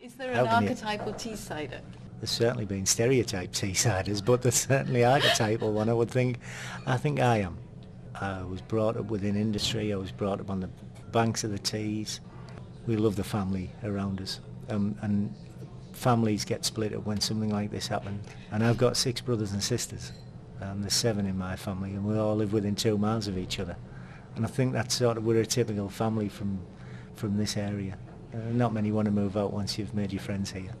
Is there an archetypal Teessider? There's certainly been stereotyped Teessiders, but there's certainly archetypal one. I think I am. I was brought up within industry. I was brought up on the banks of the Tees. We love the family around us, and families get split up when something like this happens. And I've got 6 brothers and sisters. There's 7 in my family, and we all live within 2 miles of each other. And I think that's sort of, we're a typical family from this area. Not many want to move out once you've made your friends here.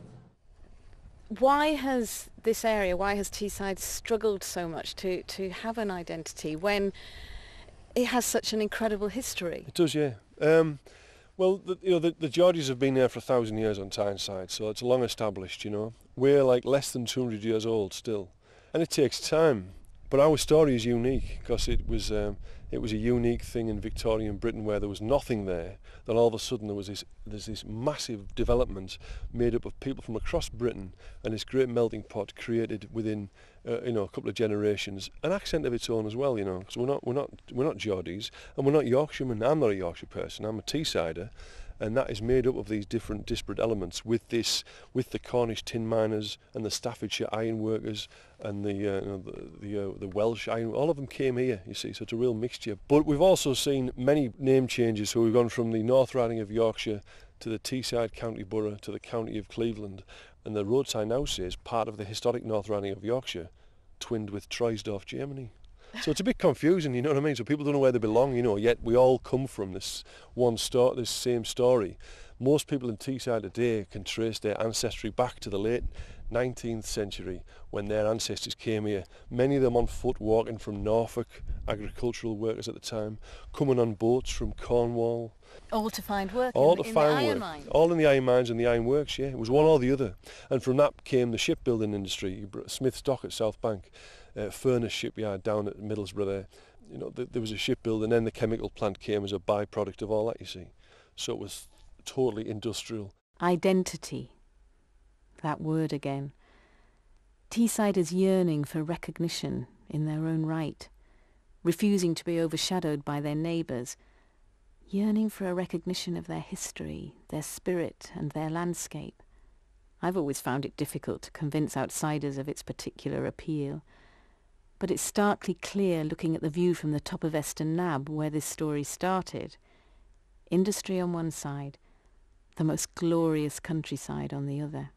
Why has this area, why has Teesside struggled so much to have an identity when it has such an incredible history? It does, yeah. Well, the Georges have been there for 1,000 years on Tyneside, so it's long established, you know. We're like less than 200 years old still, and it takes time. But our story is unique because it was a unique thing in Victorian Britain where there was nothing there. Then all of a sudden there's this massive development made up of people from across Britain, and this great melting pot created within a couple of generations, an accent of its own as well, you know. Because we're not Geordies, and we're not Yorkshiremen. I'm not a Yorkshire person. I'm a Teessider. And that is made up of these different disparate elements with the Cornish tin miners and the Staffordshire iron workers and the Welsh iron. All of them came here, you see, so it's a real mixture. But we've also seen many name changes, so we've gone from the North Riding of Yorkshire to the Teesside County Borough to the County of Cleveland, and the road sign now says part of the historic North Riding of Yorkshire, twinned with Troisdorf, Germany. So it's a bit confusing, you know what I mean? So people don't know where they belong, you know, yet we all come from this same story. Most people in Teesside today can trace their ancestry back to the late 19th century when their ancestors came here, many of them on foot walking from Norfolk, agricultural workers at the time, coming on boats from Cornwall. All to find work all in to the find iron work. mines? All in the iron mines and the iron works, yeah. It was one or the other. And from that came the shipbuilding industry, Smith's Dock at South Bank, Furnace shipyard down at Middlesbrough there. You know, there was a shipbuilding, and then the chemical plant came as a byproduct of all that, you see. So it was totally industrial. Identity. That word again. Teessiders yearning for recognition in their own right, refusing to be overshadowed by their neighbours, yearning for a recognition of their history, their spirit and their landscape. I've always found it difficult to convince outsiders of its particular appeal. But it's starkly clear looking at the view from the top of Eston Nab where this story started. Industry on one side, the most glorious countryside on the other.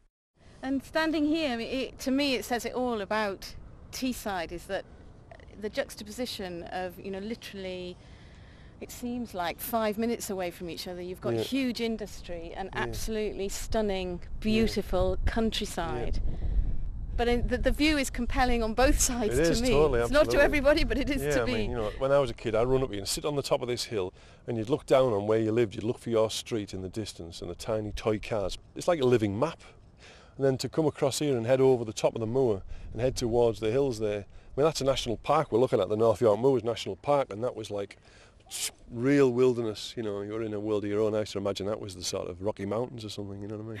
And standing here, to me it says it all about Teesside, is that the juxtaposition of, you know, literally, it seems like 5 minutes away from each other, you've got huge industry and absolutely stunning, beautiful countryside. Yeah. But the view is compelling on both sides to me. Totally, it's absolutely. Not to everybody, but it is to me. I mean, you know, when I was a kid, I'd run up here and sit on the top of this hill, and you'd look down on where you lived, you'd look for your street in the distance and the tiny toy cars. It's like a living map. And then to come across here and head over the top of the moor and head towards the hills there, I mean, that's a national park. We're looking at the North York Moors National Park, and that was like real wilderness. You know, you're in a world of your own. I used to imagine that was the sort of Rocky Mountains or something, you know what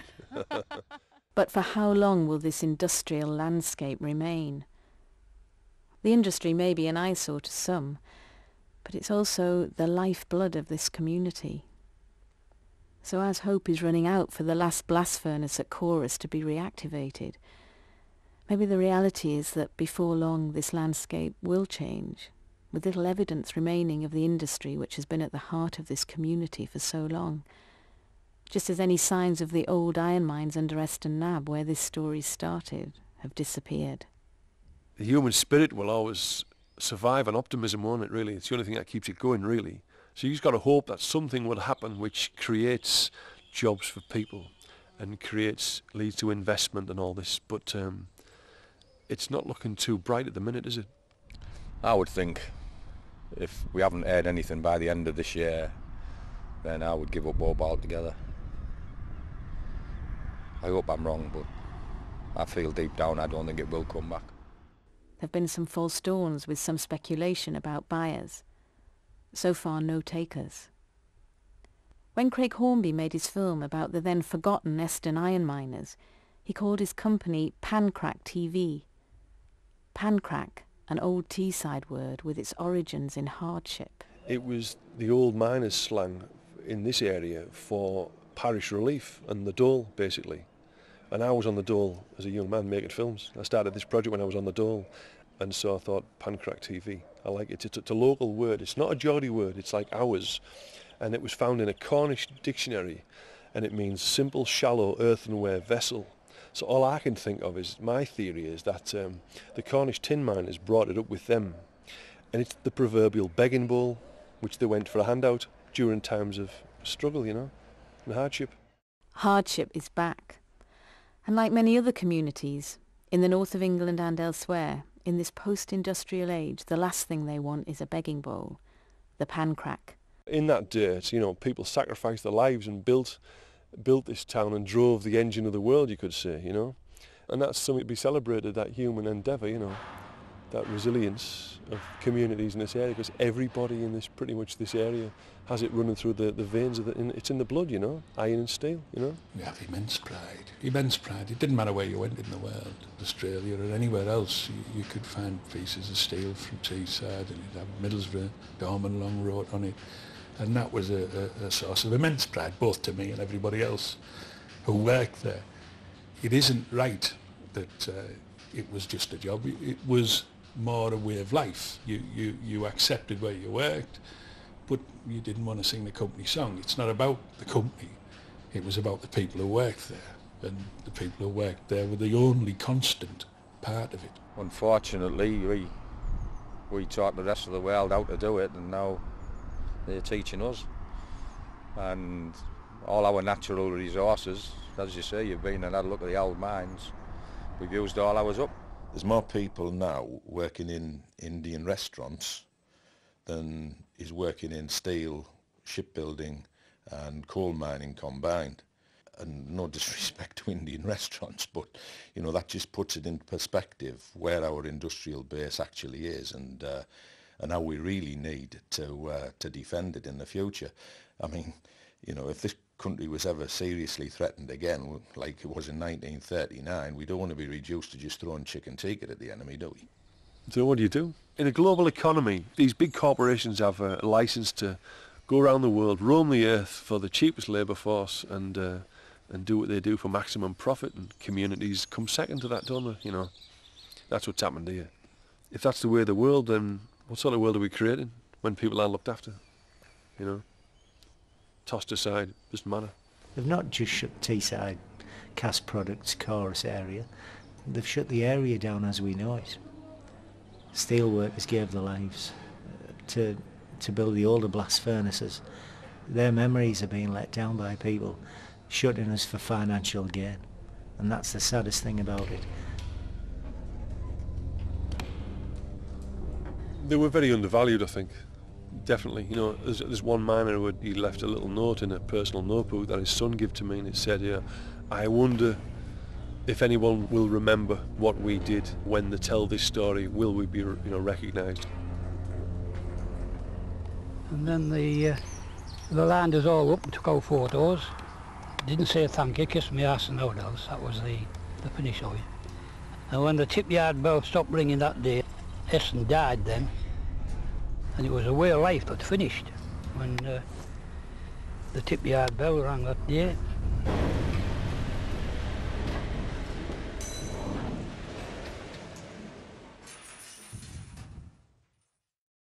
I mean? But for how long will this industrial landscape remain? The industry may be an eyesore to some, but it's also the lifeblood of this community. So as hope is running out for the last blast furnace at Corus to be reactivated, maybe the reality is that before long this landscape will change, with little evidence remaining of the industry which has been at the heart of this community for so long, just as any signs of the old iron mines under Eston Nab, where this story started, have disappeared. The human spirit will always survive, and optimism, won't it, really? It's the only thing that keeps it going, really. So you've got to hope that something will happen which creates jobs for people and leads to investment and all this, but it's not looking too bright at the minute, is it? I would think if we haven't heard anything by the end of this year, then I would give up hope altogether. I hope I'm wrong, but I feel deep down I don't think it will come back. There have been some false dawns with some speculation about buyers. So far, no takers. When Craig Hornby made his film about the then forgotten Eston iron miners, he called his company PANCRACK TV. PANCRACK, an old Teesside word with its origins in hardship. It was the old miners' slang in this area for parish relief and the dole, basically. And I was on the dole as a young man making films. I started this project when I was on the dole, and so I thought, PANCRACK TV. I like it. It's a local word. It's not a Geordie word. It's like ours. And it was found in a Cornish dictionary, and it means simple, shallow, earthenware vessel. So all I can think of is, my theory is that the Cornish tin miners brought it up with them. And it's the proverbial begging bowl, which they went for a handout during times of struggle, you know, and hardship. Hardship is back. And like many other communities, in the north of England and elsewhere, in this post-industrial age, the last thing they want is a begging bowl, the PANCRACK. In that dirt, you know, people sacrificed their lives and built this town and drove the engine of the world, you could say, you know. And that's something to be celebrated, that human endeavour, you know, that resilience of communities in this area, because everybody in pretty much this area has it running through the veins of it's in the blood, you know, iron and steel, you know. We have immense pride. Immense pride. It didn't matter where you went in the world, Australia or anywhere else, you could find pieces of steel from Teesside, and you'd have Middlesbrough, Dorman Long wrote on it. And that was a source of immense pride, both to me and everybody else who worked there. It isn't right that it was just a job. It was more a way of life. You accepted where you worked, but you didn't want to sing the company song. It's not about the company. It was about the people who worked there, and the people who worked there were the only constant part of it. Unfortunately, we taught the rest of the world how to do it, and now they're teaching us. And all our natural resources, as you say, you've been and had a look at the old mines, we've used all ours up. There's more people now working in Indian restaurants than is working in steel, shipbuilding and coal mining combined. And no disrespect to Indian restaurants, but you know, that just puts it in perspective where our industrial base actually is, and how we really need to defend it in the future. I mean, you know, if this country was ever seriously threatened again, like it was in 1939, we don't want to be reduced to just throwing chicken tikka at the enemy, do we? So what do you do? In a global economy, these big corporations have a license to go around the world, roam the earth for the cheapest labour force, and do what they do for maximum profit, and communities come second to that, don't they? You know, that's what's happened here. If that's the way of the world, then what sort of world are we creating when people aren't looked after? You know, tossed aside, doesn't matter. They've not just shut Teesside cast products Corus area, they've shut the area down as we know it. Steelworkers gave their lives to build the older blast furnaces. Their memories are being let down by people shutting us for financial gain, and that's the saddest thing about it. They were very undervalued, I think. Definitely. You know, there's one miner who he left a little note in a personal notebook that his son gave to me, and it said, "Yeah, I wonder if anyone will remember what we did when they tell this story. Will we be, you know, recognised?" And then the land is all up and took our photos. Didn't say thank you, kissed me ass and no else. That was the finish of it. And when the tipyard bell stopped ringing that day, Essen died then, and it was a way of life that finished when the tipyard bell rang that day.